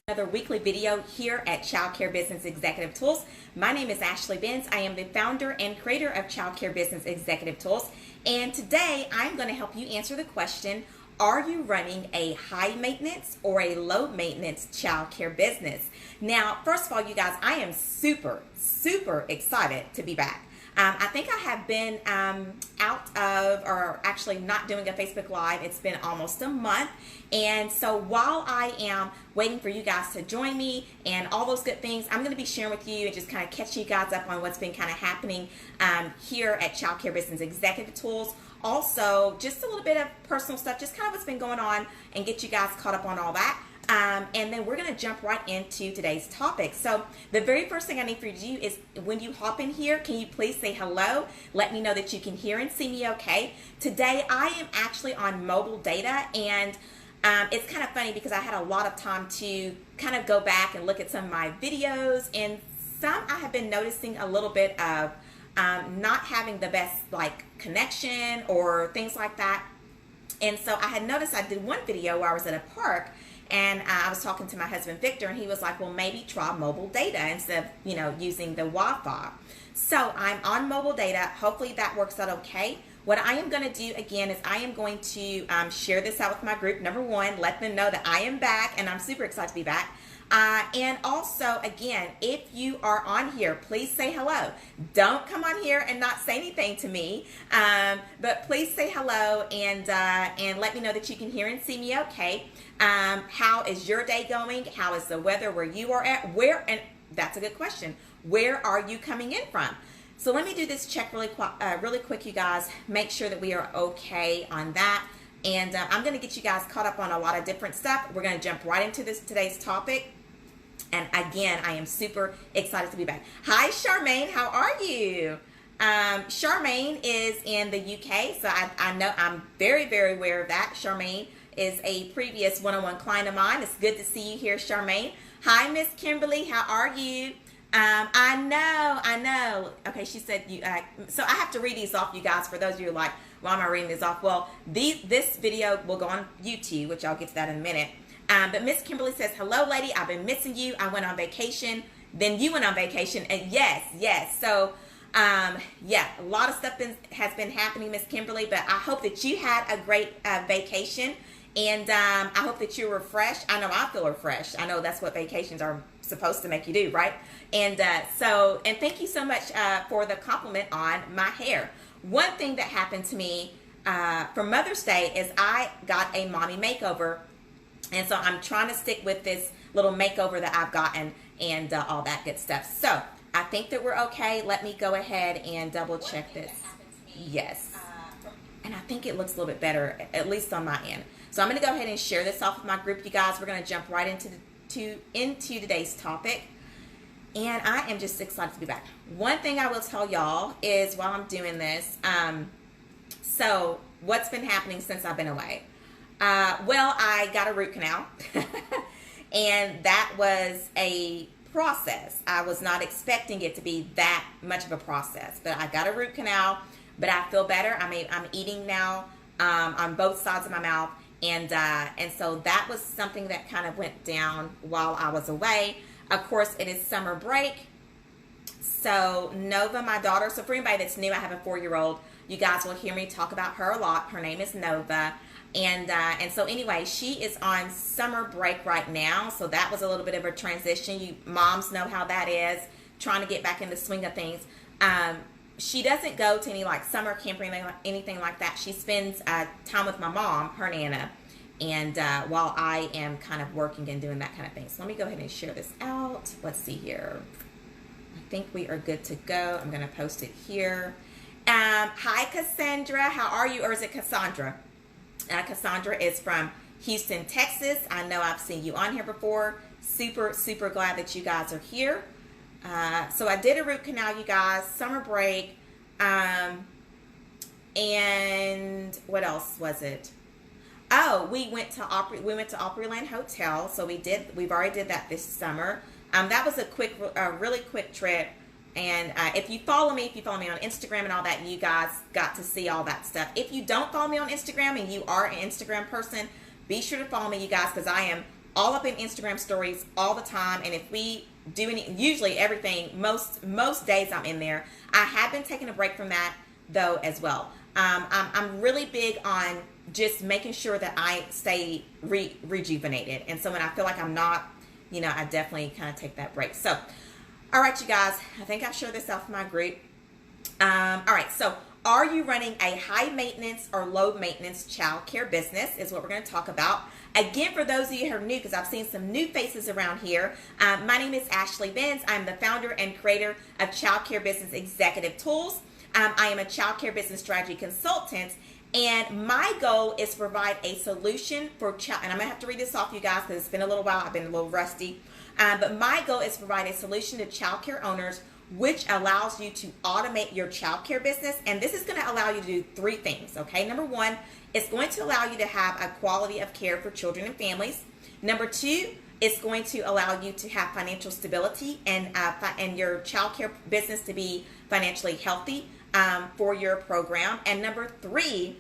Another weekly video here at Childcare Business Executive Tools. My name is Ashley Benz. I am the founder and creator of Childcare Business Executive Tools. And today I'm going to help you answer the question, are you running a high maintenance or a low maintenance childcare business? Now, first of all, you guys, I am super excited to be back. I think I have been out of, or actually not doing a Facebook Live. It's been almost a month. And so while I am waiting for you guys to join me and all those good things, I'm going to be sharing with you and just kind of catch you guys up on what's been kind of happening here at Childcare Business Executive Tools. Also, just a little bit of personal stuff, just kind of what's been going on, and get you guys caught up on all that. And then we're going to jump right into today's topic. So the very first thing I need for you to do is when you hop in here, can you please say hello? Let me know that you can hear and see me okay. Today I am actually on mobile data, and it's kind of funny because I had a lot of time to kind of go back and look at some of my videos, and some I have been noticing a little bit of not having the best connection or things like that. And so I had noticed I did one video where I was at a park, and I was talking to my husband Victor, and he was like, well, maybe try mobile data instead of using the Wi-Fi. So I'm on mobile data. Hopefully that works out okay. What I am going to do again is I am going to share this out with my group. Number one, let them know that I am back, and I'm super excited to be back. And also, again, if you are on here, please say hello. Don't come on here and not say anything to me, but please say hello and let me know that you can hear and see me okay. How is your day going? How is the weather where you are at? And that's a good question. Where are you coming in from? So let me do this check really quick, you guys. Make sure that we are okay on that. And I'm going to get you guys caught up on a lot of different stuff. We're going to jump right into today's topic. And again, I am super excited to be back. Hi, Charmaine. How are you? Charmaine is in the UK, so I know I'm very aware of that. Charmaine is a previous one-on-one client of mine. It's good to see you here, Charmaine. Hi, Miss Kimberly. How are you? I know. Okay, she said you. So I have to read these off, you guys. For those of you who are like, why am I reading these off? Well, this video will go on YouTube, which I'll get to that in a minute. But Miss Kimberly says, hello, lady. I've been missing you. I went on vacation. Then you went on vacation. And yes. So, yeah, a lot of stuff has been happening, Miss Kimberly. But I hope that you had a great vacation. And I hope that you're refreshed. I know I feel refreshed. I know that's what vacations are supposed to make you do, right? And and thank you so much for the compliment on my hair. One thing that happened to me for Mother's Day is I got a mommy makeover. And so I'm trying to stick with this little makeover that I've gotten and all that good stuff. So I think that we're okay. Let me go ahead and double check this. Yes. And I think it looks a little bit better, at least on my end. So I'm going to go ahead and share this off with my group, you guys. We're going to jump right into today's topic. And I am just excited to be back. One thing I will tell y'all is while I'm doing this, so what's been happening since I've been away? Well, I got a root canal, and that was a process. I was not expecting it to be that much of a process, but I got a root canal, but I feel better. I'm eating now on both sides of my mouth, and so that was something that kind of went down while I was away. Of course, it is summer break, so Nova, my daughter, so for anybody that's new, I have a 4-year-old. You guys will hear me talk about her a lot. Her name is Nova. And so anyway, she is on summer break right now. So that was a little bit of a transition. You moms know how that is, trying to get back in the swing of things. She doesn't go to any summer camp or anything like that. She spends time with my mom, her Nana, and while I am kind of working and doing that kind of thing. So let me go ahead and share this out. Let's see here. I think we are good to go. I'm going to post it here. Hi, Cassandra. How are you? Or is it Cassandra? Cassandra is from Houston, Texas. I know I've seen you on here before. Super glad that you guys are here. So I did a root canal, you guys. Summer break. And what else was it? Oh, we went to Opryland Hotel. So we've already did that this summer. That was a really quick trip. And if you follow me on Instagram and all that, you guys got to see all that stuff. If you don't follow me on Instagram and you are an Instagram person, be sure to follow me, you guys, because I am all up in Instagram stories all the time. And if we do usually everything, most days I'm in there. I have been taking a break from that though as well. I'm really big on just making sure that I stay rejuvenated. And so when I feel like I'm not, I definitely kind of take that break. So, all right, you guys, I think I've shared this out for my group. All right, so are you running a high maintenance or low maintenance child care business is what we're going to talk about. Again, for those of you who are new, because I've seen some new faces around here, my name is Ashley Benz. I'm the founder and creator of Childcare Business Executive Tools. I am a childcare business strategy consultant, and my goal is to provide a solution for child. And I'm gonna have to read this off, you guys, because it's been a little while. I've been a little rusty, but my goal is to provide a solution to childcare owners, which allows you to automate your childcare business. And this is going to allow you to do three things. Okay, number one, it's going to allow you to have a quality of care for children and families. Number two, it's going to allow you to have financial stability and your childcare business to be financially healthy for your program. And number three,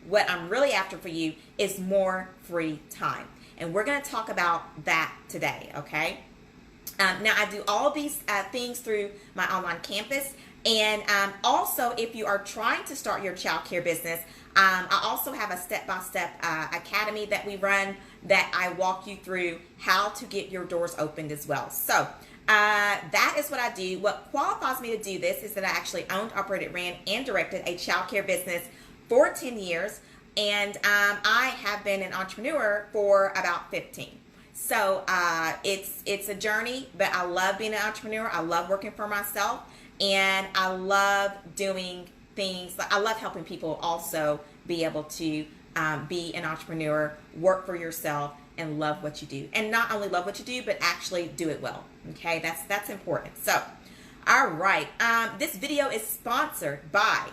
what I'm really after for you is more free time. And we're going to talk about that today, okay? Now, I do all these things through my online campus. And also, if you are trying to start your childcare business, I also have a step-by-step academy that we run that I walk you through how to get your doors opened as well. So that is what I do. What qualifies me to do this is that I actually owned, operated, ran, and directed a childcare business for 10 years. And I have been an entrepreneur for about 15. So it's a journey, but I love being an entrepreneur. I love working for myself, and I love doing things. I love helping people also be able to be an entrepreneur, work for yourself, and love what you do. And not only love what you do, but actually do it well. Okay, that's important. So, all right, this video is sponsored by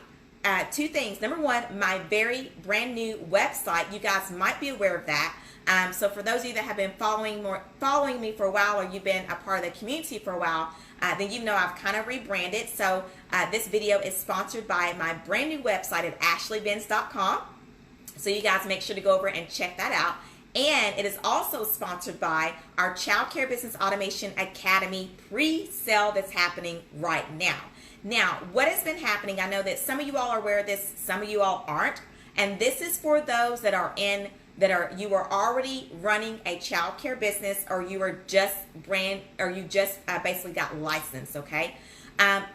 two things. Number one, my very brand new website. You guys might be aware of that. So for those of you that have been following me for a while, or you've been a part of the community for a while, then you know I've kind of rebranded. So this video is sponsored by my brand new website at ashleybenz.com. So you guys make sure to go over and check that out. And it is also sponsored by our Childcare Business Automation Academy pre-sale that's happening right now. Now, what has been happening, I know that some of you all are aware of this, some of you all aren't. And this is for those that you are already running a childcare business, or you are basically got licensed, okay?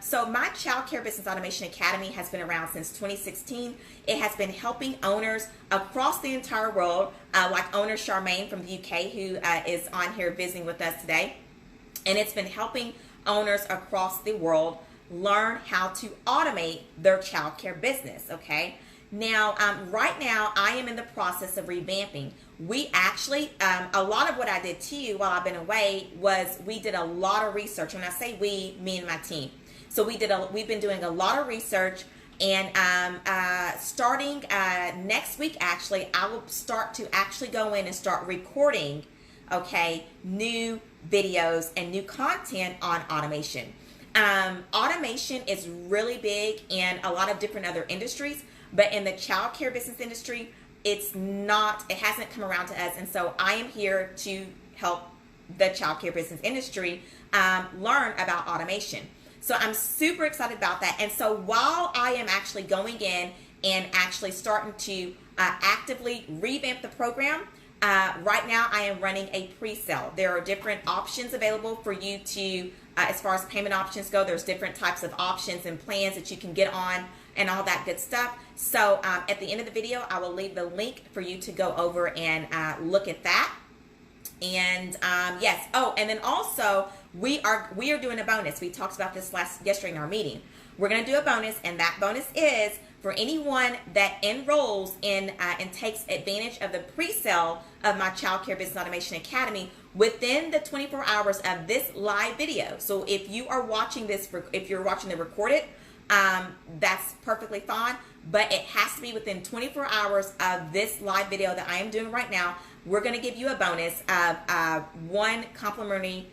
So my Childcare Business Automation Academy has been around since 2016. It has been helping owners across the entire world, like owner Charmaine from the UK, who is on here visiting with us today. And it's been helping owners across the world learn how to automate their childcare business, okay? Now, right now, I am in the process of revamping. We actually, a lot of what I did too while I've been away was we did a lot of research. When I say we, me and my team. So we've been doing a lot of research, and starting next week, actually, I will start to actually go in and start recording, okay, new videos and new content on automation. Automation is really big in a lot of different other industries. But in the childcare business industry, it hasn't come around to us. And so I am here to help the childcare business industry learn about automation. So I'm super excited about that. And so while I am actually going in and actually starting to actively revamp the program, right now I am running a pre-sale. There are different options available for you to, as far as payment options go, there's different types of options and plans that you can get on and all that good stuff. So at the end of the video, I will leave the link for you to go over and look at that. And yes, oh, and then also we are doing a bonus. We talked about this yesterday in our meeting. We're going to do a bonus, and that bonus is for anyone that enrolls in and takes advantage of the pre-sale of my Childcare Business Automation Academy within the 24 hours of this live video. So if you are watching this, if you're watching the recorded, that's perfectly fine, but it has to be within 24 hours of this live video that I am doing right now. We're going to give you a bonus of one complimentary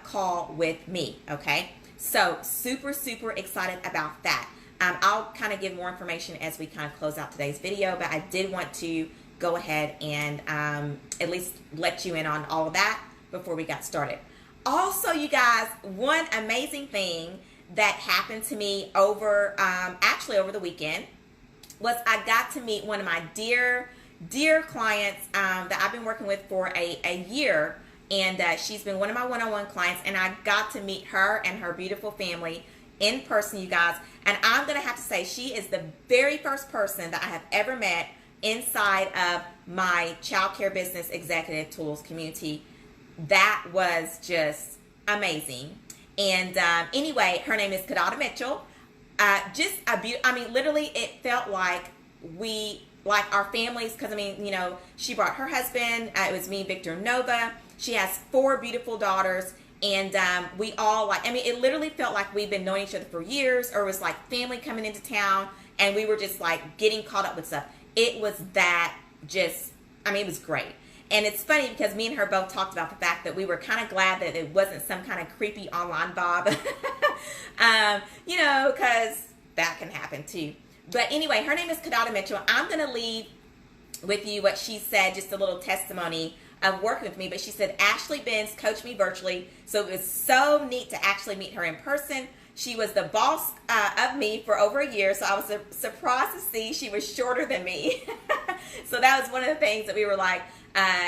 call with me, okay? So super, super excited about that. I'll kind of give more information as we kind of close out today's video, but I did want to go ahead and at least let you in on all of that before we got started. Also, you guys, one amazing thing that happened to me actually over the weekend was I got to meet one of my dear clients that I've been working with for a year, and she's been one of my one-on-one clients, and I got to meet her and her beautiful family in person, you guys. And I'm gonna have to say, she is the very first person that I have ever met inside of my Childcare Business Executive Tools community. That was just amazing. And anyway, her name is Kadada Mitchell. Just literally, it felt like our families, because she brought her husband. It was me, Victor, Nova. She has 4 beautiful daughters, and we all it literally felt like we've been knowing each other for years, or it was like family coming into town, and we were just like getting caught up with stuff. It was it was great. And it's funny because me and her both talked about the fact that we were kind of glad that it wasn't some kind of creepy online Bob, because that can happen too. But anyway, her name is Kadada Mitchell. I'm going to leave with you what she said, just a little testimony of working with me. But she said, Ashley Benz coached me virtually, so it was so neat to actually meet her in person. She was the boss of me for over a year, so I was surprised to see she was shorter than me. So that was one of the things that we were like,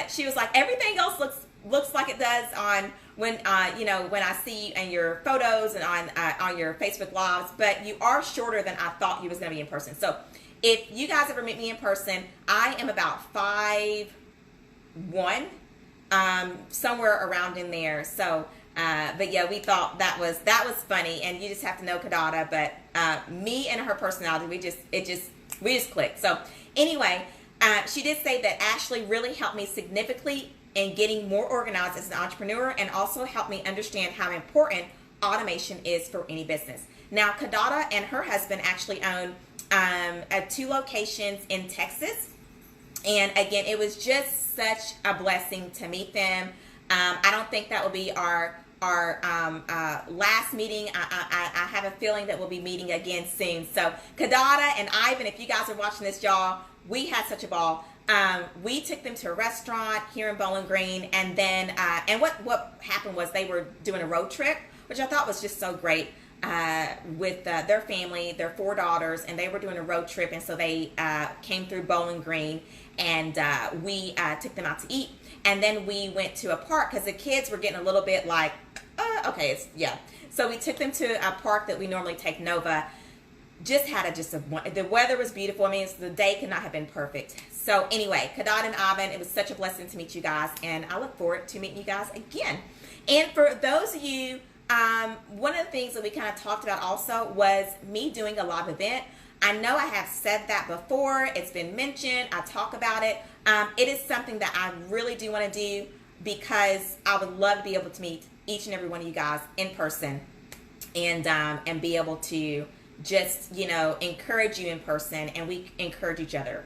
she was like, everything else looks like it does on when I see you in your photos and on your Facebook Lives, but you are shorter than I thought you was going to be in person. So if you guys ever meet me in person, I am about 5'1", somewhere around in there. So, but yeah, we thought that was funny, and you just have to know Kadada. But me and her personality, we just clicked. So anyway. She did say that Ashley really helped me significantly in getting more organized as an entrepreneur, and also helped me understand how important automation is for any business. Now, Kadada and her husband actually own 2 locations in Texas. And again, it was just such a blessing to meet them. I don't think that will be our last meeting. I have a feeling that we'll be meeting again soon. So Kadada and Ivan, if you guys are watching this, y'all, we had such a ball. We took them to a restaurant here in Bowling Green, and then and what happened was they were doing a road trip, which I thought was just so great, with their family, their 4 daughters, and they were doing a road trip, and so they came through Bowling Green, and we took them out to eat, and then we went to a park because the kids were getting a little bit like, so we took them to a park that we normally take Nova. The weather was beautiful. I mean, the day could not have been perfect. So anyway, Kadada and Ivan, it was such a blessing to meet you guys, and I look forward to meeting you guys again. And for those of you, one of the things that we kind of talked about also was me doing a live event. I know I have said that before. It's been mentioned. I talk about it. It is something that I really do want to do, because I would love to be able to meet each and every one of you guys in person, and be able to just, encourage you in person, and we encourage each other.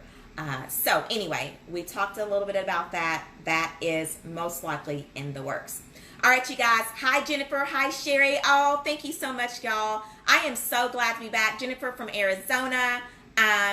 So anyway, we talked a little bit about that. That is most likely in the works. All right, you guys. Hi, Jennifer. Hi, Sherry. Oh, thank you so much, y'all. I am so glad to be back. Jennifer from Arizona.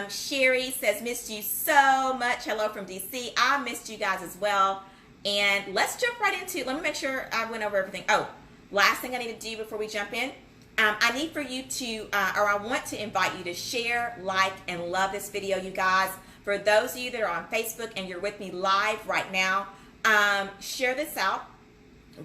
Sherry says, missed you so much. Hello from DC. I missed you guys as well. And let's jump right into, let me make sure I went over everything. Oh, last thing I need to do before we jump in. I need for you to, I want to invite you to share, like, and love this video, you guys. For those of you that are on Facebook and you're with me live right now, share this out.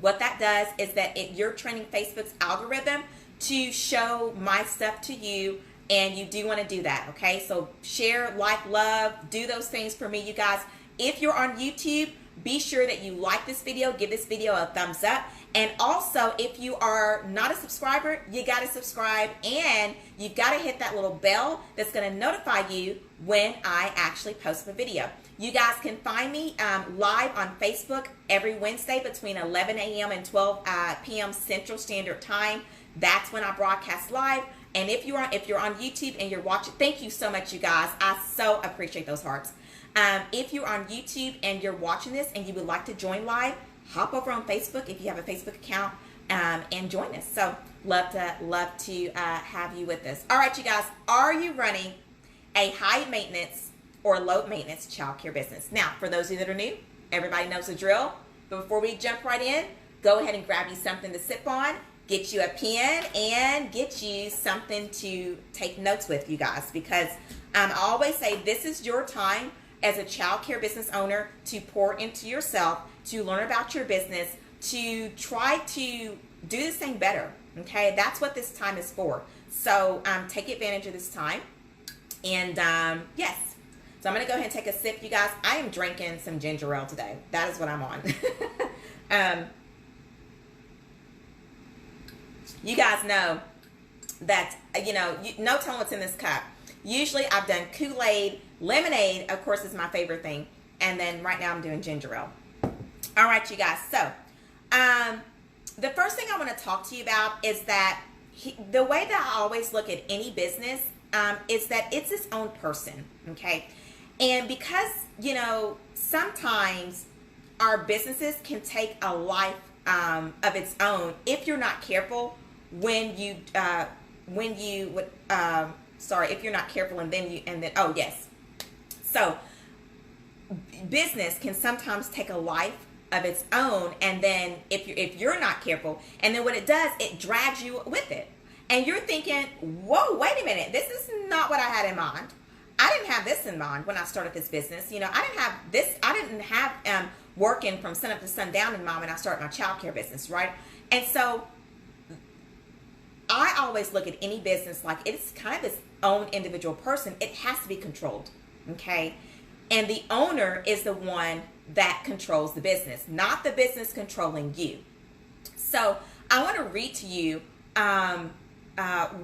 What that does is that you're training Facebook's algorithm to show my stuff to you, and you do want to do that, okay? So share, like, love, do those things for me, you guys. If you're on YouTube, be sure that you like this video, give this video a thumbs up. And also, if you are not a subscriber, you got to subscribe, and you've got to hit that little bell that's going to notify you when I actually post a video. You guys can find me live on Facebook every Wednesday between 11 a.m. and 12 p.m. Central Standard Time. That's when I broadcast live. And if you're on YouTube and you're watching, thank you so much, you guys. I so appreciate those hearts. If you're on YouTube and you're watching this and you would like to join live, hop over on Facebook if you have a Facebook account, and join us. So love to have you with us. All right, you guys, are you running a high maintenance, or low maintenance childcare business. Now, for those of you that are new, everybody knows the drill. But before we jump right in, go ahead and grab you something to sip on, get you a pen, and get you something to take notes with, you guys, because I always say this is your time as a childcare business owner to pour into yourself, to learn about your business, to try to do this thing better. Okay, that's what this time is for. So take advantage of this time. And yes, so I'm going to go ahead and take a sip, you guys. I am drinking some ginger ale today. That is what I'm on. You guys know that, no telling what's in this cup. Usually I've done Kool-Aid, lemonade, of course, is my favorite thing. And then right now I'm doing ginger ale. All right, you guys. So the first thing I want to talk to you about is that the way that I always look at any business is that it's its own person, okay? And because, sometimes our businesses can take a life of its own if you're not careful if you're not careful So business can sometimes take a life of its own, and then if you're not careful, and then what it does, it drags you with it. And you're thinking, whoa, wait a minute, this is not what I had in mind. I didn't have this in mind when I started this business. I didn't have working from sun up to sundown in mind when I started my childcare business, right? And so I always look at any business like it's kind of its own individual person. It has to be controlled, okay? And the owner is the one that controls the business, not the business controlling you. So I want to read to you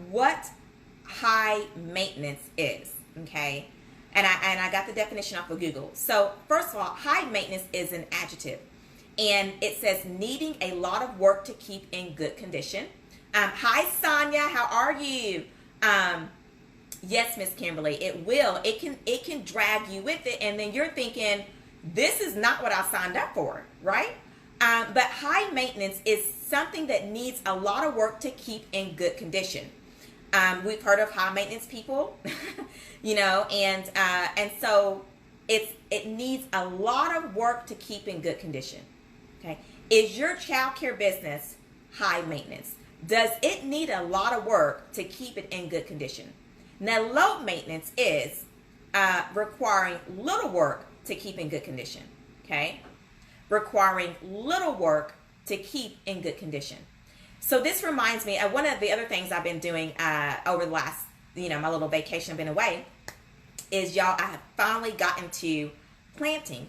what high maintenance is, okay? And I got the definition off of Google. So first of all, high maintenance is an adjective, and it says needing a lot of work to keep in good condition. Hi Sonia, how are you? Yes, Miss Kimberly, it will. It can drag you with it, and then you're thinking, this is not what I signed up for, right? But high maintenance is something that needs a lot of work to keep in good condition. We've heard of high maintenance people, and so it needs a lot of work to keep in good condition. Okay, is your childcare business high maintenance? Does it need a lot of work to keep it in good condition? Now, low maintenance is requiring little work to keep in good condition. Okay, requiring little work to keep in good condition. So this reminds me of one of the other things I've been doing over the last, my little vacation I've been away, is I have finally gotten to planting.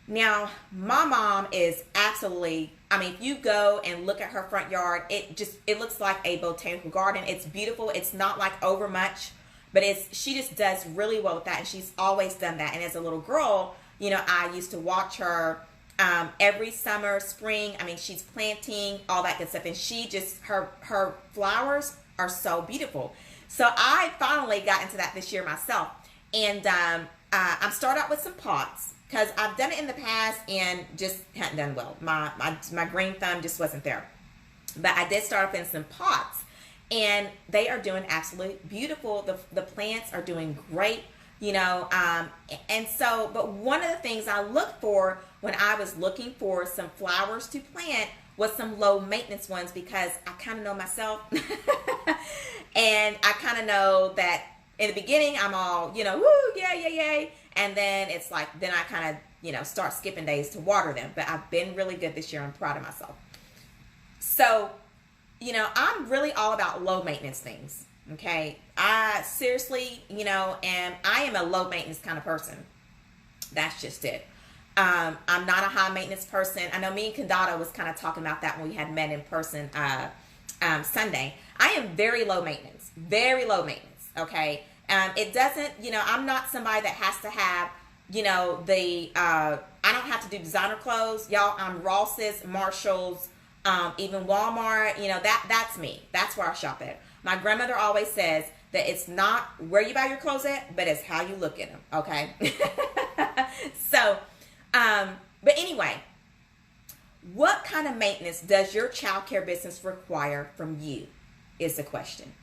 Now, my mom is absolutely, if you go and look at her front yard, it looks like a botanical garden. It's beautiful. It's not like over much, but she just does really well with that. And she's always done that. And as a little girl, I used to watch her every summer, spring. She's planting, all that good stuff. And her flowers are so beautiful. So I finally got into that this year myself. And I'm starting out with some pots, because I've done it in the past and just hadn't done well. My green thumb just wasn't there. But I did start off in some pots, and they are doing absolutely beautiful. The plants are doing great, and so, but one of the things I looked for when I was looking for some flowers to plant was some low maintenance ones, because I kind of know myself. And I kind of know that in the beginning, I'm all, woo, yay. And then it's like, then I kind of, start skipping days to water them. But I've been really good this year. I'm proud of myself. So, I'm really all about low maintenance things. Okay. I seriously, I am a low maintenance kind of person. That's just it. I'm not a high maintenance person. I know me and Kandata was kind of talking about that when we had met in person Sunday. I am very low maintenance. Okay. It doesn't, I'm not somebody that has to have, I don't have to do designer clothes. Y'all, I'm Ross's, Marshall's, even Walmart, that's me. That's where I shop at. My grandmother always says that it's not where you buy your clothes at, but it's how you look at them. Okay. So, but anyway, what kind of maintenance does your childcare business require from you is the question.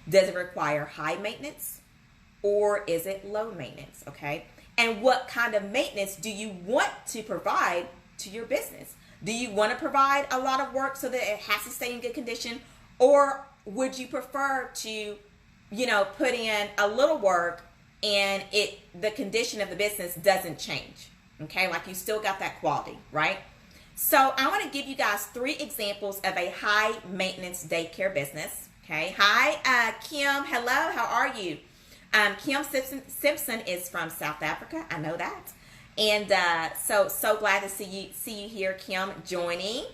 Does it require high maintenance, or is it low maintenance? Okay. And what kind of maintenance do you want to provide to your business? Do you want to provide a lot of work so that it has to stay in good condition? Or would you prefer to, put in a little work and the condition of the business doesn't change? Okay, like you still got that quality, right? So I want to give you guys 3 examples of a high maintenance daycare business. Okay, hi Kim, hello, how are you? Kim Simpson is from South Africa, I know that. And so glad to see you here, Kim, joining.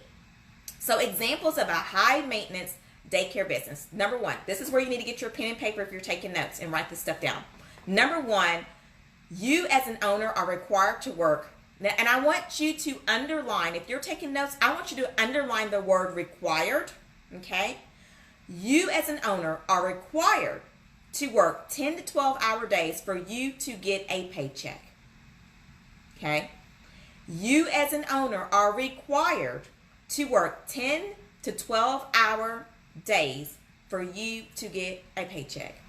So examples of a high maintenance daycare business. Number 1, this is where you need to get your pen and paper if you're taking notes and write this stuff down. Number 1, you as an owner are required to work. Now, and I want you to underline, if you're taking notes, I want you to underline the word required, okay? You as an owner are required to work 10 to 12 hour days for you to get a paycheck, okay? You as an owner are required to work 10 to 12 hour days for you to get a paycheck.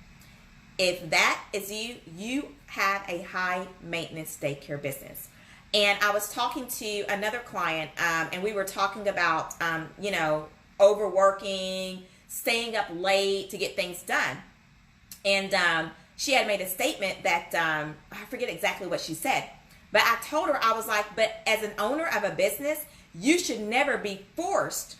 If that is you, you have a high maintenance daycare business. And I was talking to another client, and we were talking about, overworking, staying up late to get things done. And she had made a statement that, I forget exactly what she said, but I told her, I was like, but as an owner of a business, you should never be forced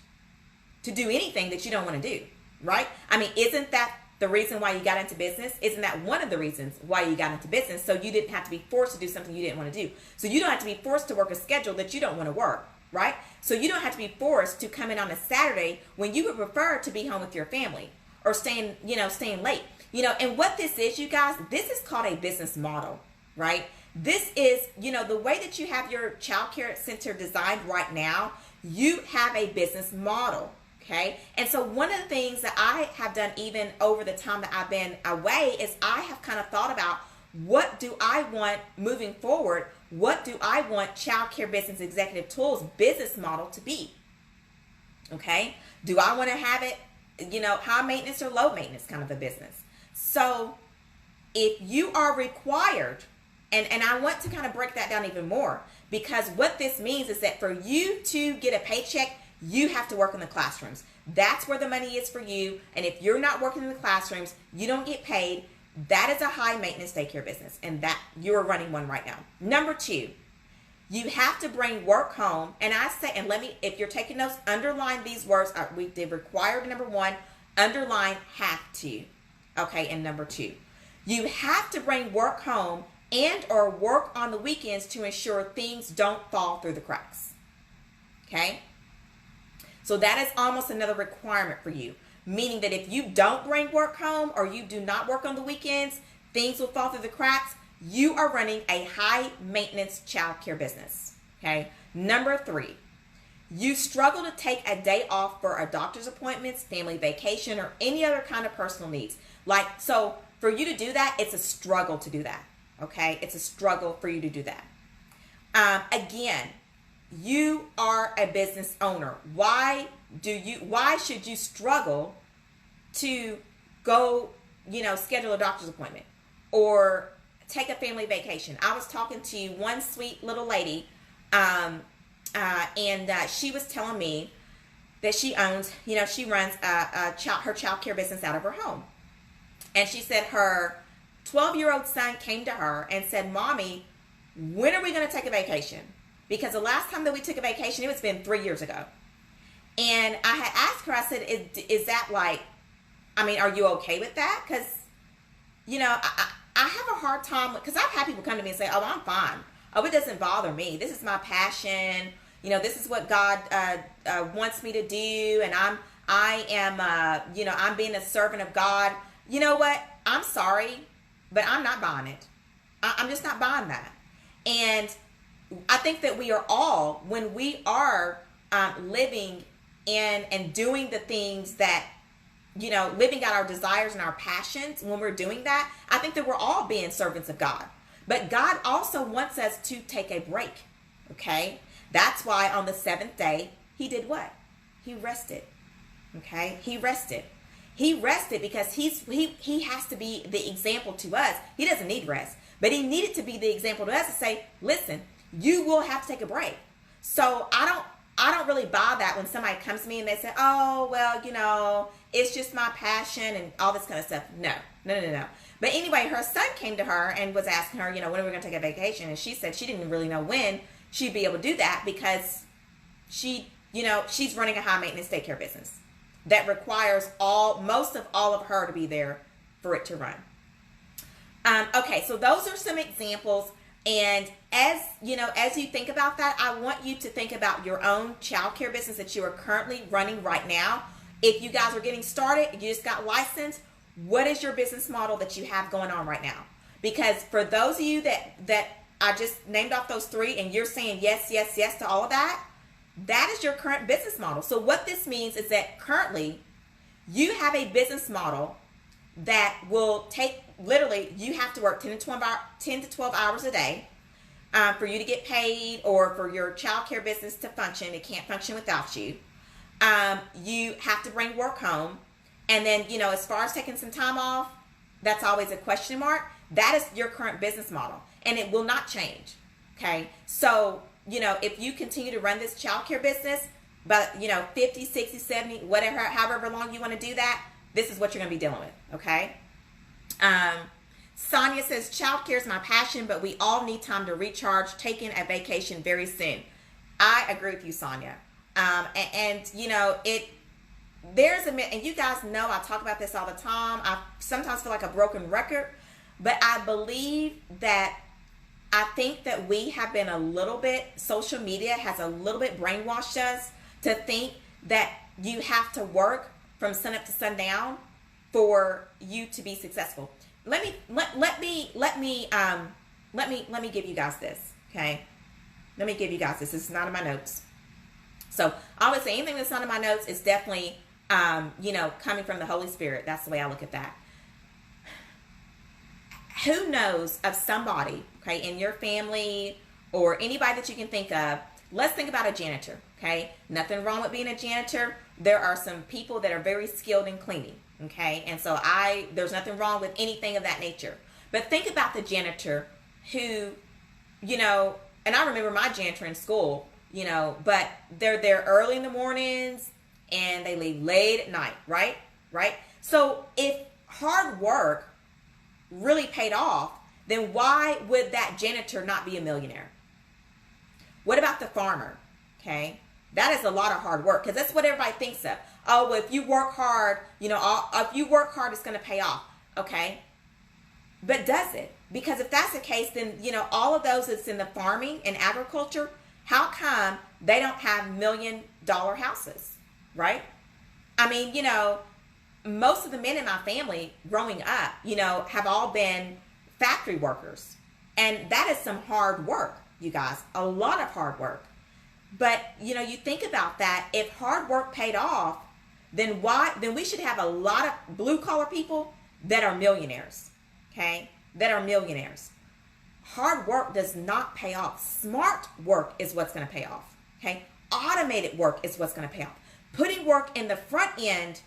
to do anything that you don't want to do, right? I mean, isn't that the reason why you got into business? Isn't that one of the reasons why you got into business? So you didn't have to be forced to do something you didn't want to do. So you don't have to be forced to work a schedule that you don't want to work, right? So you don't have to be forced to come in on a Saturday when you would prefer to be home with your family or staying late. And what this is, you guys, this is called a business model, right? This is, the way that you have your child care center designed right now, you have a business model. Okay. And so one of the things that I have done even over the time that I've been away is I have kind of thought about, what do I want moving forward? What do I want Child Care Business Executive Tools business model to be? Okay. Do I want to have it, high maintenance or low maintenance kind of a business? So if you are required, and I want to kind of break that down even more, because what this means is that for you to get a paycheck, you have to work in the classrooms. That's where the money is for you. And if you're not working in the classrooms, you don't get paid. That is a high maintenance daycare business, and that you're running one right now. Number 2, you have to bring work home. And I say, and if you're taking notes, underline these words. We did required, number 1, underline have to. Okay, and number 2, you have to bring work home and or work on the weekends to ensure things don't fall through the cracks. Okay? So that is almost another requirement for you, meaning that if you don't bring work home or you do not work on the weekends, things will fall through the cracks. You are running a high maintenance child care business. Okay. Number 3, you struggle to take a day off for a doctor's appointments, family vacation, or any other kind of personal needs. So for you to do that, it's a struggle to do that. Okay. It's a struggle for you to do that. Again, you are a business owner. Why should you struggle to go, schedule a doctor's appointment or take a family vacation? I was talking to one sweet little lady, and she was telling me that she owns, she runs her child care business out of her home. And she said her 12-year-old son came to her and said, "Mommy, when are we going to take a vacation?" Because the last time that we took a vacation, it's been 3 years ago. And I had asked her, I said, is that are you okay with that? Because, I have a hard time, because I've had people come to me and say, "Oh, I'm fine. Oh, it doesn't bother me. This is my passion. This is what God wants me to do. And I'm being a servant of God." You know what? I'm sorry, but I'm not buying it. I'm just not buying that. And I think that we are all, when we are living in and doing the things that, living out our desires and our passions, when we're doing that, I think that we're all being servants of God. But God also wants us to take a break, okay? That's why on the 7th day, he did what? He rested, okay? He rested. He rested because he has to be the example to us. He doesn't need rest, but he needed to be the example to us to say, listen, you will have to take a break. So I don't really buy that when somebody comes to me and they say, oh, well, it's just my passion and all this kind of stuff. No. But anyway, her son came to her and was asking her, when are we going to take a vacation? And she said she didn't really know when she'd be able to do that because she's running a high maintenance daycare business that requires most of all of her to be there for it to run. Okay, so those are some examples. And as you think about that, I want you to think about your own childcare business that you are currently running right now. If you guys are getting started, you just got licensed, what is your business model that you have going on right now? Because for those of you that I just named off those three and you're saying yes to all of that, that is your current business model. So what this means is that currently you have a business model that will take, literally, you have to work 10 to 12 hours a day for you to get paid or for your childcare business to function. It can't function without you. You have to bring work home. And then, as far as taking some time off, that's always a question mark. That is your current business model, and it will not change. Okay. So, if you continue to run this childcare business, but 50, 60, 70, whatever, however long you want to do that, this is what you're going to be dealing with. Okay. Sonia says, childcare is my passion, but we all need time to recharge, taking a vacation very soon. I agree with you, Sonia. There's and you guys know I talk about this all the time. I sometimes feel like a broken record, but I think that we have been social media has a little bit brainwashed us to think that you have to work from sun up to sundown for you to be successful. Let me give you guys this, okay? Let me give you guys this. This is not in my notes. So obviously anything that's not in my notes is definitely, coming from the Holy Spirit. That's the way I look at that. Who knows of somebody, okay, in your family or anybody that you can think of? Let's think about a janitor, okay? Nothing wrong with being a janitor. There are some people that are very skilled in cleaning, okay? And so there's nothing wrong with anything of that nature. But think about the janitor who, and I remember my janitor in school, but they're there early in the mornings and they leave late at night, right? Right? So if hard work really paid off, then why would that janitor not be a millionaire? What about the farmer? Okay? That is a lot of hard work because that's what everybody thinks of. Oh, well, if you work hard, it's going to pay off. Okay? But does it? Because if that's the case, then, all of those that's in the farming and agriculture, how come they don't have $1 million houses, right? I mean, most of the men in my family growing up, have all been factory workers. And that is some hard work, you guys, a lot of hard work. But, you think about that. If hard work paid off, then we should have a lot of blue collar people that are millionaires, okay? That are millionaires. Hard work does not pay off. Smart work is what's going to pay off. Okay? Automated work is what's going to pay off. Putting work in the front end,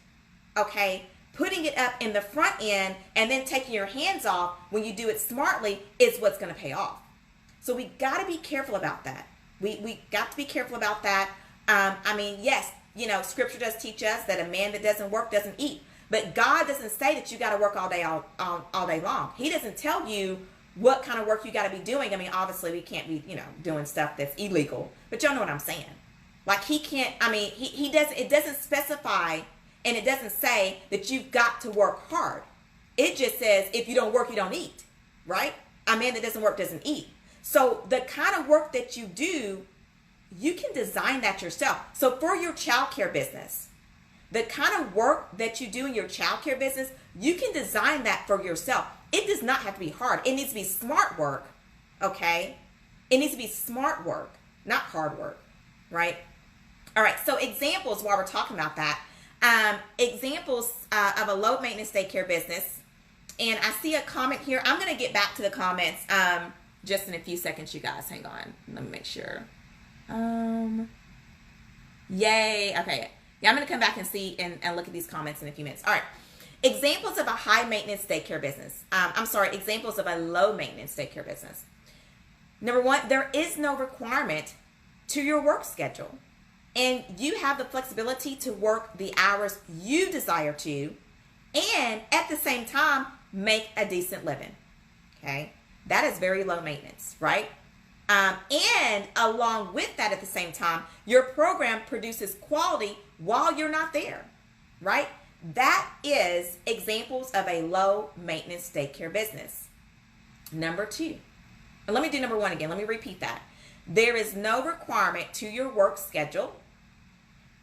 okay? Putting it up in the front end and then taking your hands off when you do it smartly is what's going to pay off. So we got to be careful about that. We got to be careful about that. Yes, Scripture does teach us that a man that doesn't work doesn't eat. But God doesn't say that you got to work all day long. He doesn't tell you what kind of work you got to be doing. I mean, obviously we can't be, doing stuff that's illegal, but y'all know what I'm saying. Like he can't, he doesn't, it doesn't specify and it doesn't say that you've got to work hard. It just says, if you don't work, you don't eat, right? A man that doesn't work doesn't eat. So the kind of work that you do, you can design that yourself. So for your childcare business, the kind of work that you do in your childcare business, you can design that for yourself. It does not have to be hard. It needs to be smart work, okay? It needs to be smart work, not hard work, right? All right, so examples while we're talking about that. Examples of a low maintenance daycare business. And I see a comment here. I'm going to get back to the comments just in a few seconds, you guys. Hang on. Let me make sure. Yay. Okay. Yeah, I'm going to come back and see and look at these comments in a few minutes. All right. Examples of a high maintenance daycare business. Examples of a low maintenance daycare business. Number one, there is no requirement to your work schedule. And you have the flexibility to work the hours you desire to, and at the same time, make a decent living. Okay? That is very low maintenance, right? And along with that, at the same time, your program produces quality while you're not there, right? That is examples of a low maintenance daycare business. Number two, and let me do number one again. Let me repeat that. There is no requirement to your work schedule,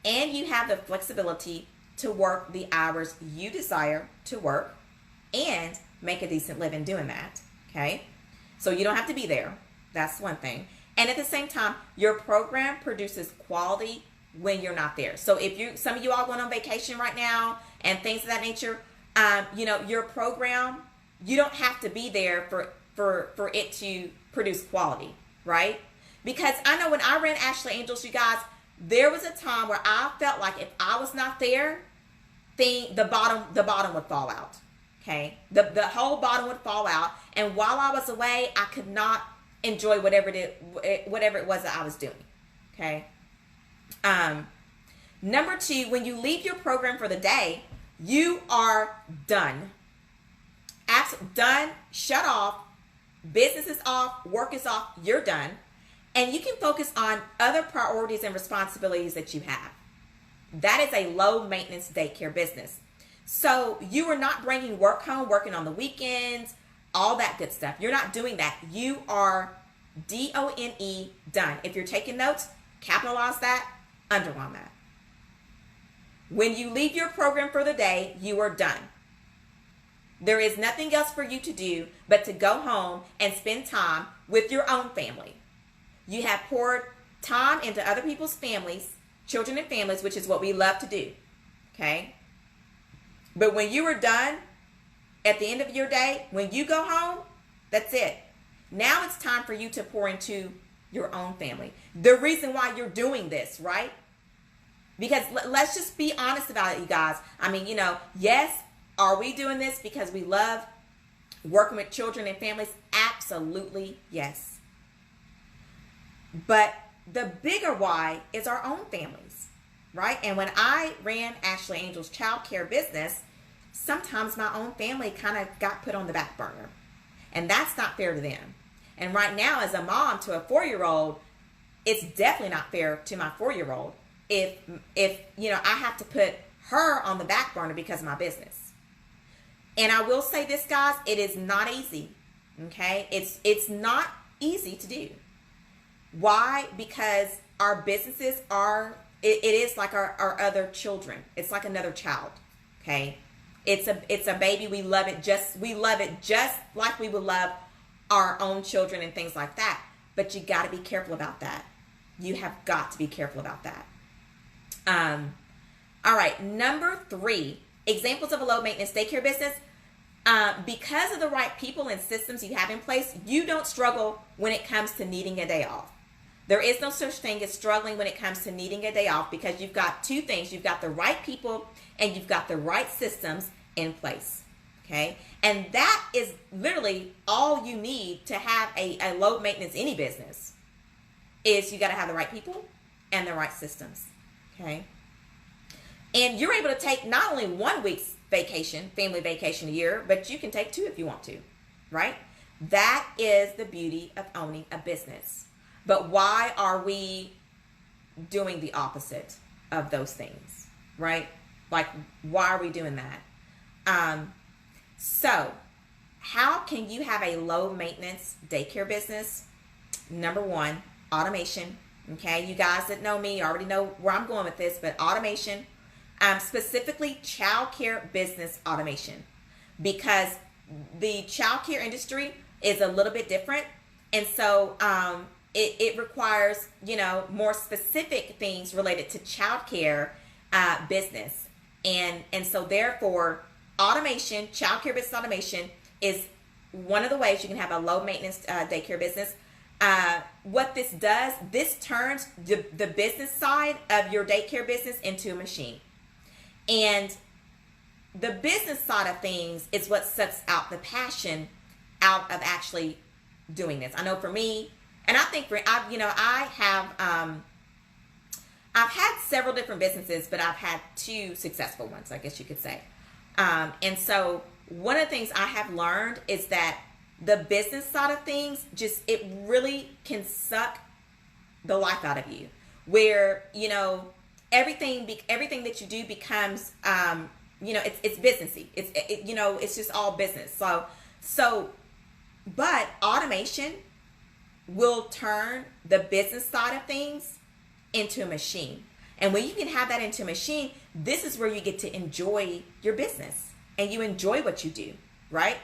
and you have the flexibility to work the hours you desire to work and make a decent living doing that. Okay? So you don't have to be there. That's one thing. And at the same time, your program produces quality when you're not there. So if some of you all going on vacation right now and things of that nature, your program, you don't have to be there for it to produce quality, right? Because I know when I ran Ashley Angels, you guys, there was a time where I felt like if I was not there, the bottom would fall out. Okay, the whole bottom would fall out, and while I was away, I could not enjoy whatever it was that I was doing. Okay. Number two, when you leave your program for the day, you are done. Done. Shut off. Business is off. Work is off. You're done. And you can focus on other priorities and responsibilities that you have. That is a low maintenance daycare business. So you are not bringing work home, working on the weekends, all that good stuff. You're not doing that. You are DONE, done. If you're taking notes, capitalize that, underline that. When you leave your program for the day, you are done. There is nothing else for you to do but to go home and spend time with your own family. You have poured time into other people's families, children and families, which is what we love to do. Okay? But when you are done, at the end of your day, when you go home, that's it. Now it's time for you to pour into your own family. The reason why you're doing this, right? Because let's just be honest about it, you guys. I mean, yes, are we doing this because we love working with children and families? Absolutely, yes. But the bigger why is our own families, right? And when I ran Ashley Angel's Childcare business, sometimes my own family kind of got put on the back burner. And that's not fair to them. And right now, as a mom to a 4-year-old, it's definitely not fair to my 4-year-old if I have to put her on the back burner because of my business. And I will say this, guys, it is not easy. Okay? It's not easy to do. Why? Because our businesses it is like our other children. It's like another child. Okay? It's a baby. We love it just like we would love our own children and things like that. But you got to be careful about that. You have got to be careful about that. All right. Number 3, examples of a low maintenance daycare business. Because of the right people and systems you have in place, you don't struggle when it comes to needing a day off. There is no such thing as struggling when it comes to needing a day off because you've got 2 things. You've got the right people and you've got the right systems in place. Okay? And that is literally all you need to have a low maintenance any business is you got to have the right people and the right systems. Okay? And you're able to take not only 1 week's vacation, family vacation a year, but you can take 2 if you want to, right? That is the beauty of owning a business. But why are we doing the opposite of those things, right? Like, why are we doing that? So how can you have a low maintenance daycare business? Number 1, automation. Okay, you guys that know me already know where I'm going with this, but automation, specifically childcare business automation, because the childcare industry is a little bit different, and so it requires more specific things related to childcare business, and so therefore automation, childcare business automation is one of the ways you can have a low maintenance daycare business. What this does, this turns the business side of your daycare business into a machine. And the business side of things is what sucks out the passion out of actually doing this. I know for me, and I think I've had several different businesses, but I've had two successful ones, I guess you could say. And so one of the things I have learned is that the business side of things, it really can suck the life out of you, where, everything that you do becomes, it's businessy. It's just all business. But automation will turn the business side of things into a machine. And when you can have that into a machine, this is where you get to enjoy your business and you enjoy what you do, right?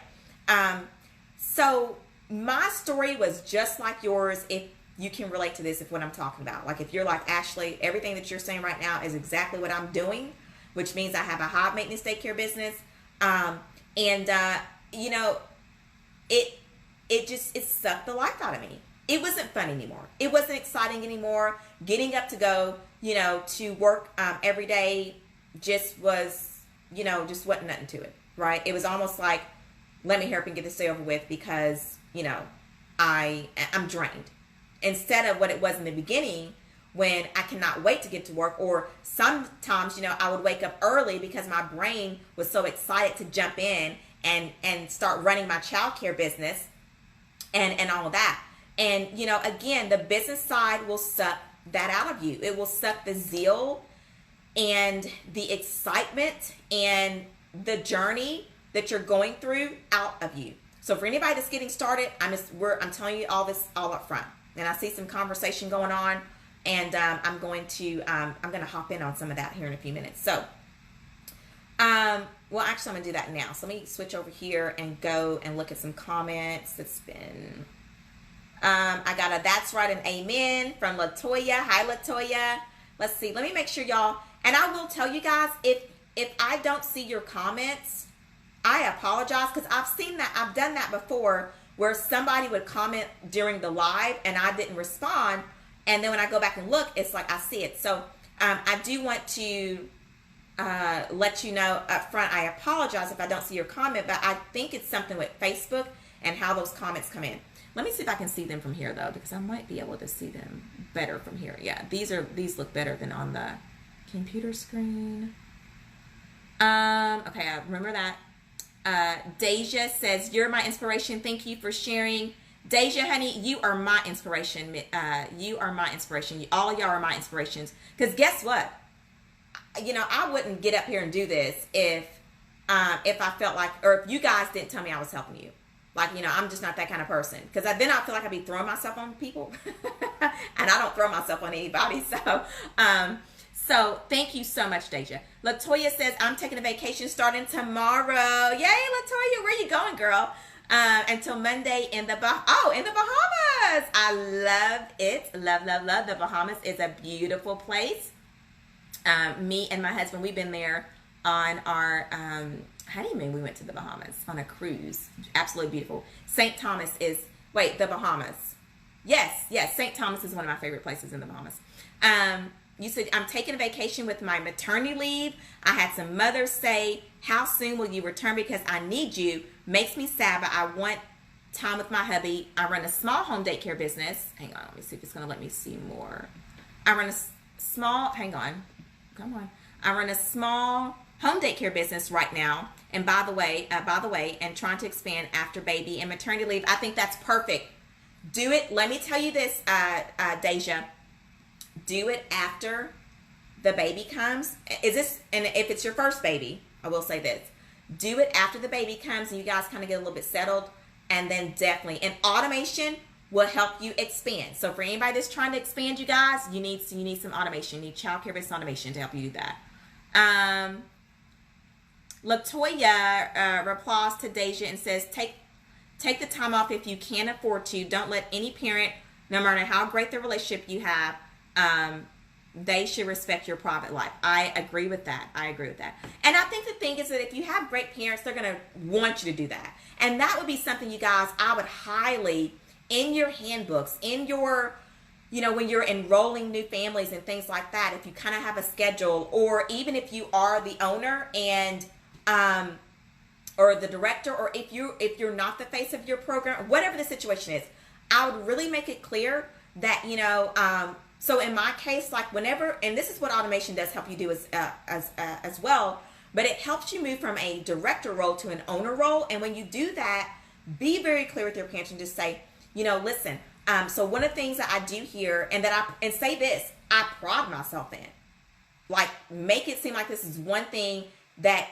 So my story was just like yours. If you can relate to this, if what I'm talking about, like if you're like Ashley, everything that you're saying right now is exactly what I'm doing, which means I have a high maintenance daycare business. It sucked the life out of me. It wasn't fun anymore. It wasn't exciting anymore. Getting up to go, to work every day just wasn't nothing to it, right? It was almost like, let me hurry up and get this day over with because, I'm drained. Instead of what it was in the beginning when I cannot wait to get to work, or sometimes, I would wake up early because my brain was so excited to jump in and start running my childcare business and all of that. And, again, the business side will suck that out of you. It will suck the zeal and the excitement and the journey that you're going through out of you. So for anybody that's getting started, I'm telling you all this all up front. And I see some conversation going on, and I'm going to hop in on some of that here in a few minutes. So, well, actually, I'm going to do that now. So let me switch over here and go and look at some comments. It's been... I got a that's right and amen from Latoya. Hi, Latoya. Let's see. Let me make sure y'all, and I will tell you guys, if I don't see your comments, I apologize, because I've done that before, where somebody would comment during the live and I didn't respond, and then when I go back and look, it's like I see it. So I do want to let you know up front, I apologize if I don't see your comment, but I think it's something with Facebook and how those comments come in. Let me see if I can see them from here, though, because I might be able to see them better from here. Yeah, these look better than on the computer screen. Okay, I remember that. Deja says, you're my inspiration. Thank you for sharing. Deja, honey, you are my inspiration. You are my inspiration. All of y'all are my inspirations. Because guess what? I wouldn't get up here and do this if I felt like, or if you guys didn't tell me I was helping you. Like, I'm just not that kind of person. Because then I feel like I'd be throwing myself on people. And I don't throw myself on anybody. So thank you so much, Deja. Latoya says, I'm taking a vacation starting tomorrow. Yay, Latoya. Where you going, girl? Until Monday in the Bahamas. I love it. Love, love, love. The Bahamas is a beautiful place. Me and my husband, we've been there on our... honeymoon. We went to the Bahamas on a cruise. Absolutely beautiful. The Bahamas. Yes. St. Thomas is one of my favorite places in the Bahamas. You said, I'm taking a vacation with my maternity leave. I had some mothers say, how soon will you return? Because I need you. Makes me sad, but I want time with my hubby. I run a small home daycare business. Hang on. Let me see if it's going to let me see more. I run a small home daycare business right now. And by the way, and trying to expand after baby and maternity leave. I think that's perfect. Do it. Let me tell you this, Deja. Do it after the baby comes. And if it's your first baby, I will say this. Do it after the baby comes and you guys kind of get a little bit settled. And then definitely, and automation will help you expand. So for anybody that's trying to expand, you guys, you need some automation. You need childcare based automation to help you do that. Latoya replies to Deja and says, take the time off if you can't afford to. Don't let any parent, no matter how great the relationship you have, they should respect your private life. I agree with that. And I think the thing is that if you have great parents, they're going to want you to do that. And that would be something, you guys, I would highly, in your handbooks, in your, when you're enrolling new families and things like that, if you kind of have a schedule, or even if you are the owner and or the director, or if you're not the face of your program, whatever the situation is, I would really make it clear that, so in my case, like whenever, and this is what automation does help you do as well, but it helps you move from a director role to an owner role. And when you do that, be very clear with your parents and just say, listen, so one of the things that I do here, and say this, I pride myself in, like, make it seem like this is one thing that,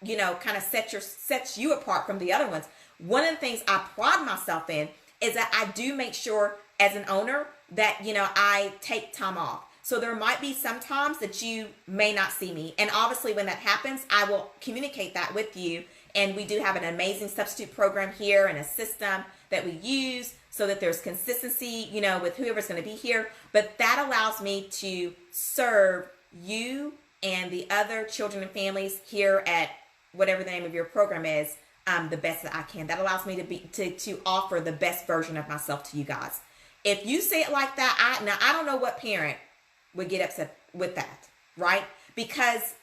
kind of sets you apart from the other ones. One of the things I pride myself in is that I do make sure as an owner that, I take time off. So there might be some times that you may not see me. And obviously when that happens, I will communicate that with you. And we do have an amazing substitute program here and a system that we use so that there's consistency, with whoever's going to be here. But that allows me to serve you and the other children and families here at whatever the name of your program is, the best that I can. That allows me to offer the best version of myself to you guys. If you say it like that, I don't know what parent would get upset with that, right? Because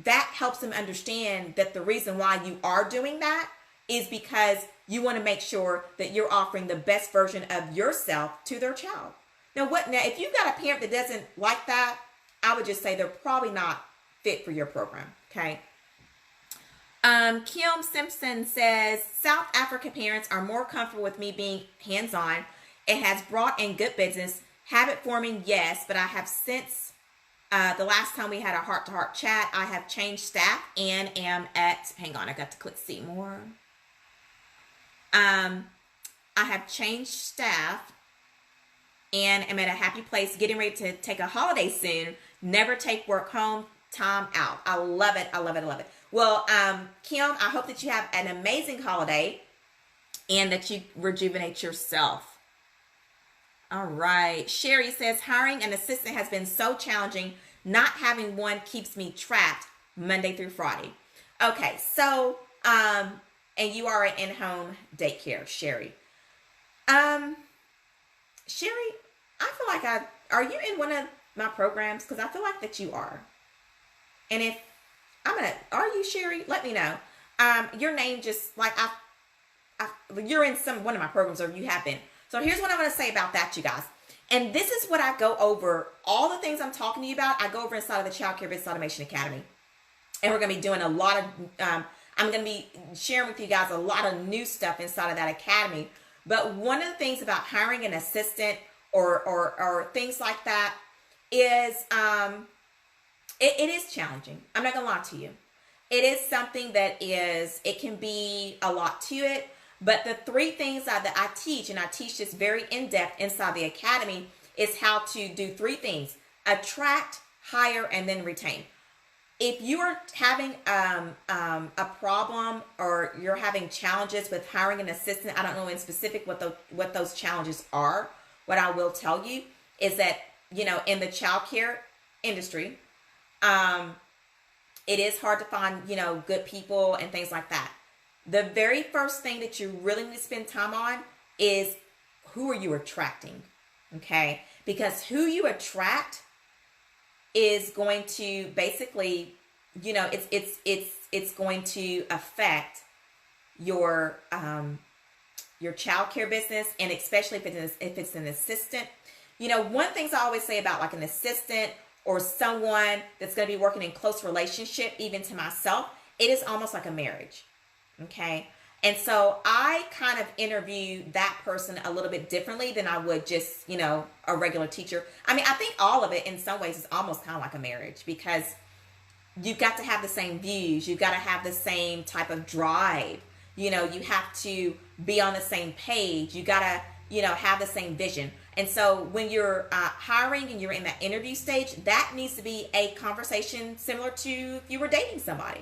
that helps them understand that the reason why you are doing that is because you want to make sure that you're offering the best version of yourself to their child. Now, if you've got a parent that doesn't like that, I would just say they're probably not fit for your program, okay? Kim Simpson says, South Africa parents are more comfortable with me being hands-on. It has brought in good business. Habit forming, yes, but I have since the last time we had a heart-to-heart chat, I have changed staff and am at, hang on, I got to click see more. I have changed staff and am at a happy place, getting ready to take a holiday soon. Never take work home, time out. I love it, I love it, I love it. Well, Kim, I hope that you have an amazing holiday and that you rejuvenate yourself. All right. Sherry says, hiring an assistant has been so challenging. Not having one keeps me trapped Monday through Friday. Okay. So, and you are an in-home daycare, Sherry. Sherry, I feel like are you in one of my programs? Because I feel like that you are. And if are you, Sherry? Let me know. Your name just like, you're in one of my programs, or you have been. So here's what I'm going to say about that, you guys. And this is what I go over. All the things I'm talking to you about, I go over inside of the Childcare Business Automation Academy. And we're going to be doing a lot of, I'm going to be sharing with you guys a lot of new stuff inside of that academy. But one of the things about hiring an assistant or things like that is, it is challenging. I'm not going to lie to you. It is something that it can be a lot to it. But the three things that I teach, and I teach this very in-depth inside the academy, is how to do three things: attract, hire, and then retain. If you are having a problem or you're having challenges with hiring an assistant, I don't know in specific what those challenges are. What I will tell you is that, in the childcare industry, it is hard to find, good people and things like that. The very first thing that you really need to spend time on is who are you attracting, okay? Because who you attract is going to basically, it's going to affect your childcare business, and especially if it's an assistant. One thing I always say about like an assistant or someone that's going to be working in close relationship, even to myself, it is almost like a marriage. Okay. And so I kind of interview that person a little bit differently than I would just, a regular teacher. I mean, I think all of it in some ways is almost kind of like a marriage, because you've got to have the same views. You've got to have the same type of drive. You have to be on the same page. You got to, have the same vision. And so when you're hiring and you're in that interview stage, that needs to be a conversation similar to if you were dating somebody.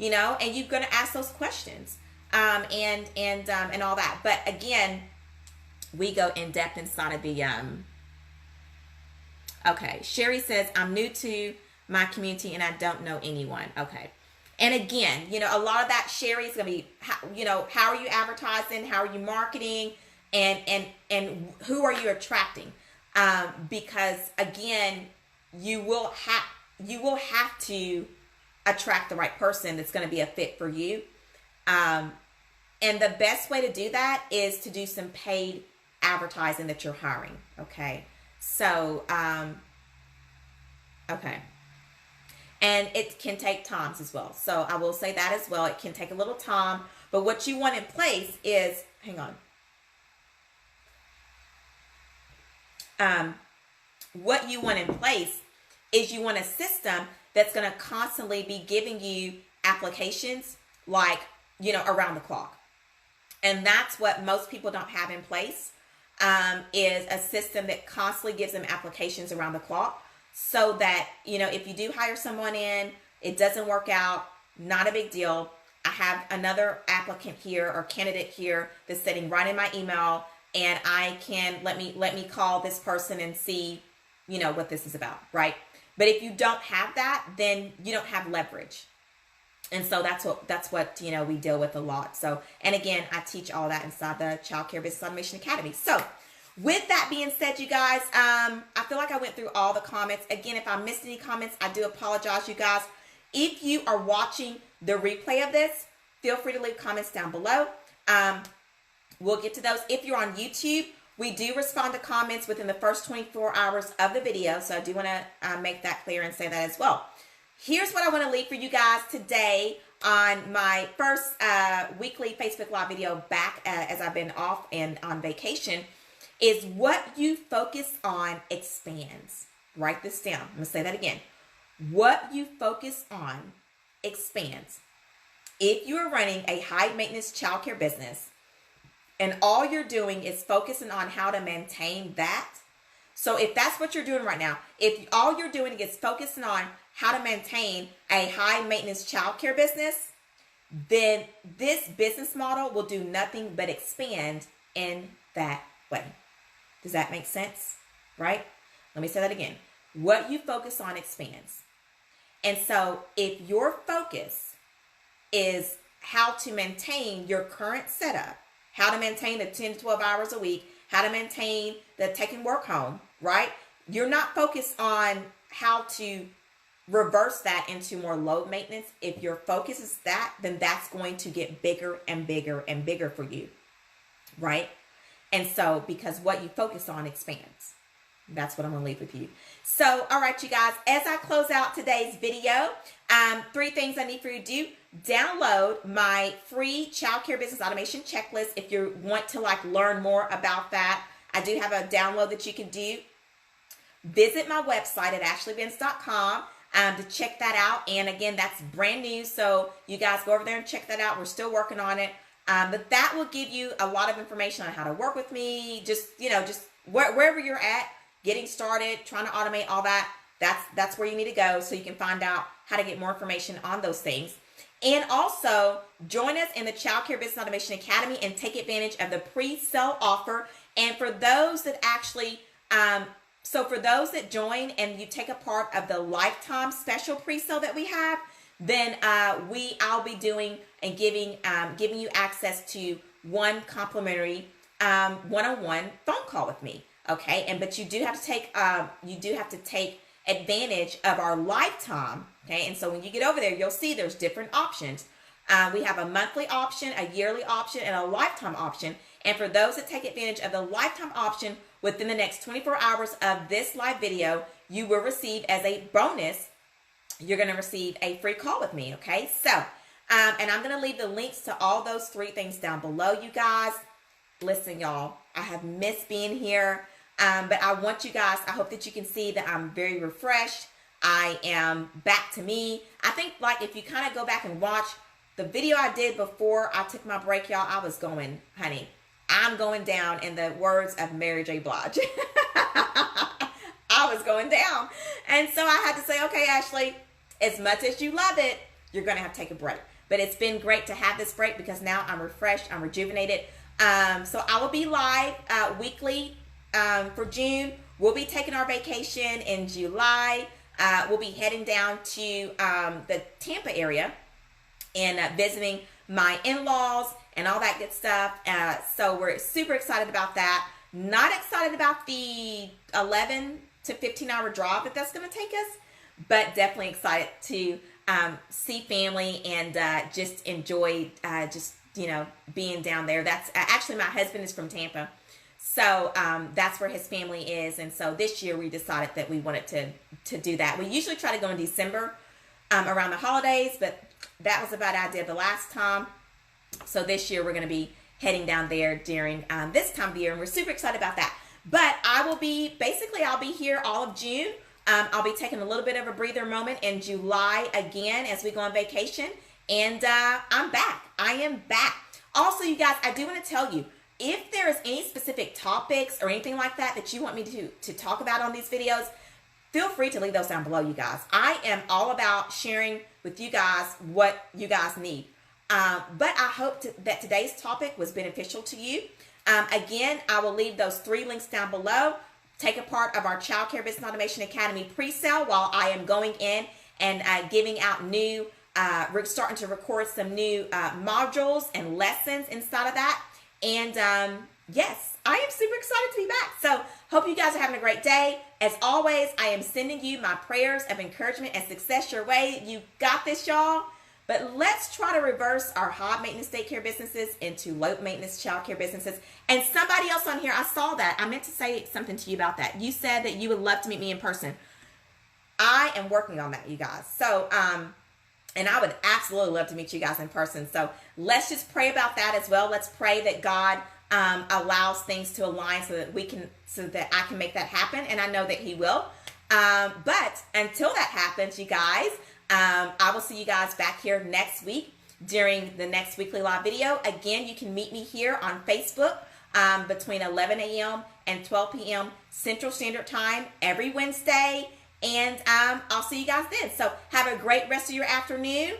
And you're going to ask those questions, and all that. But again, we go in depth inside of the, okay. Sherry says, I'm new to my community and I don't know anyone. Okay. And again, a lot of that, Sherry, is going to be, how are you advertising? How are you marketing? And who are you attracting? Because again, you will have to attract the right person that's going to be a fit for you. And the best way to do that is to do some paid advertising that you're hiring. Okay. So, okay. And it can take time as well. So I will say that as well. It can take a little time. But what you want in place is, hang on. What you want in place is you want a system that's going to constantly be giving you applications like, around the clock. And that's what most people don't have in place, is a system that constantly gives them applications around the clock, so that, if you do hire someone in, it doesn't work out, not a big deal. I have another applicant here or candidate here that's sitting right in my email, and I can let me call this person and see, what this is about, right? But if you don't have that, then you don't have leverage. And so that's what we deal with a lot. So, and again, I teach all that inside the Childcare Business Automation Academy. So with that being said, you guys, I feel like I went through all the comments. Again, if I missed any comments, I do apologize, you guys. If you are watching the replay of this, feel free to leave comments down below. We'll get to those. If you're on YouTube, we do respond to comments within the first 24 hours of the video. So I do want to make that clear and say that as well. Here's what I want to leave for you guys today on my first weekly Facebook Live video back as I've been off and on vacation, is what you focus on expands. Write this down. I'm going to say that again. What you focus on expands. If you are running a high maintenance childcare business and all you're doing is focusing on how to maintain that, so if that's what you're doing right now, if all you're doing is focusing on how to maintain a high maintenance childcare business, then this business model will do nothing but expand in that way. Does that make sense? Right? Let me say that again. What you focus on expands. And so if your focus is how to maintain your current setup, how to maintain the 10 to 12 hours a week, how to maintain the taking work home, right? You're not focused on how to reverse that into more load maintenance. If your focus is that, then that's going to get bigger and bigger and bigger for you, right? And so, because what you focus on expands. That's what I'm going to leave with you. So, all right, you guys, as I close out today's video, 3 things I need for you to do. Download my free childcare business automation checklist if you want to learn more about that. I do have a download that you can do. Visit my website at ashleybens.com to check that out. And again, that's brand new. So you guys go over there and check that out. We're still working on it. But that will give you a lot of information on how to work with me. Just wherever you're at, getting started, trying to automate all that. That's where you need to go so you can find out how to get more information on those things. And also join us in the Childcare Business Automation Academy and take advantage of the pre-sale offer. And for those that actually, for those that join and you take a part of the lifetime special pre-sale that we have, then I'll be doing and giving you access to one complimentary one-on-one phone call with me. Okay, but you do have to take advantage of our lifetime. Okay, and so when you get over there, you'll see there's different options. We have a monthly option, a yearly option, and a lifetime option. And for those that take advantage of the lifetime option within the next 24 hours of this live video, you will receive as a bonus, you're going to receive a free call with me. Okay, so and I'm going to leave the links to all those 3 things down below, you guys. Listen, y'all, I have missed being here. But I want you guys, I hope that you can see that I'm very refreshed. I am back to me. I think if you kind of go back and watch the video I did before I took my break, y'all, I was going, honey, I'm going down, in the words of Mary J. Blige. I was going down. And so I had to say, okay, Ashley, as much as you love it, you're going to have to take a break. But it's been great to have this break because now I'm refreshed, I'm rejuvenated. So I will be live weekly for June. We'll be taking our vacation in July. We'll be heading down to the Tampa area and visiting my in-laws and all that good stuff. So we're super excited about that. Not excited about the 11 to 15 hour drive that that's going to take us, but definitely excited to see family and just enjoy being down there. That's actually, my husband is from Tampa. So that's where his family is. And so this year we decided that we wanted to do that. We usually try to go in December around the holidays, but that was a bad idea the last time. So this year we're going to be heading down there during this time of year, and we're super excited about that. But I'll be here all of June. I'll be taking a little bit of a breather moment in July again as we go on vacation. And I'm back. I am back. Also, you guys, I do want to tell you, if there is any specific topics or anything like that that you want me to talk about on these videos, feel free to leave those down below, you guys. I am all about sharing with you guys what you guys need. But I hope that today's topic was beneficial to you. Again, I will leave those 3 links down below. Take a part of our Childcare Business Automation Academy pre-sale while I am going in and giving out new, we're starting to record some new modules and lessons inside of that. And yes, I am super excited to be back. So hope you guys are having a great day. As always, I am sending you my prayers of encouragement and success your way. You got this, y'all. But let's try to reverse our high maintenance daycare businesses into low maintenance childcare businesses. And somebody else on here, I saw that. I meant to say something to you about that. You said that you would love to meet me in person. I am working on that, you guys. So, and I would absolutely love to meet you guys in person. So let's just pray about that as well. Let's pray that God allows things to align so that I can make that happen. And I know that He will. But until that happens, you guys, I will see you guys back here next week during the next weekly live video. Again, you can meet me here on Facebook between 11 a.m. and 12 p.m. Central Standard Time every Wednesday. And I'll see you guys then. So have a great rest of your afternoon.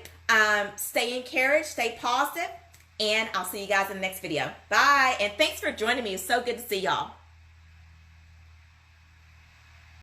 Stay encouraged, stay positive, and I'll see you guys in the next video. Bye. And thanks for joining me. It's so good to see y'all.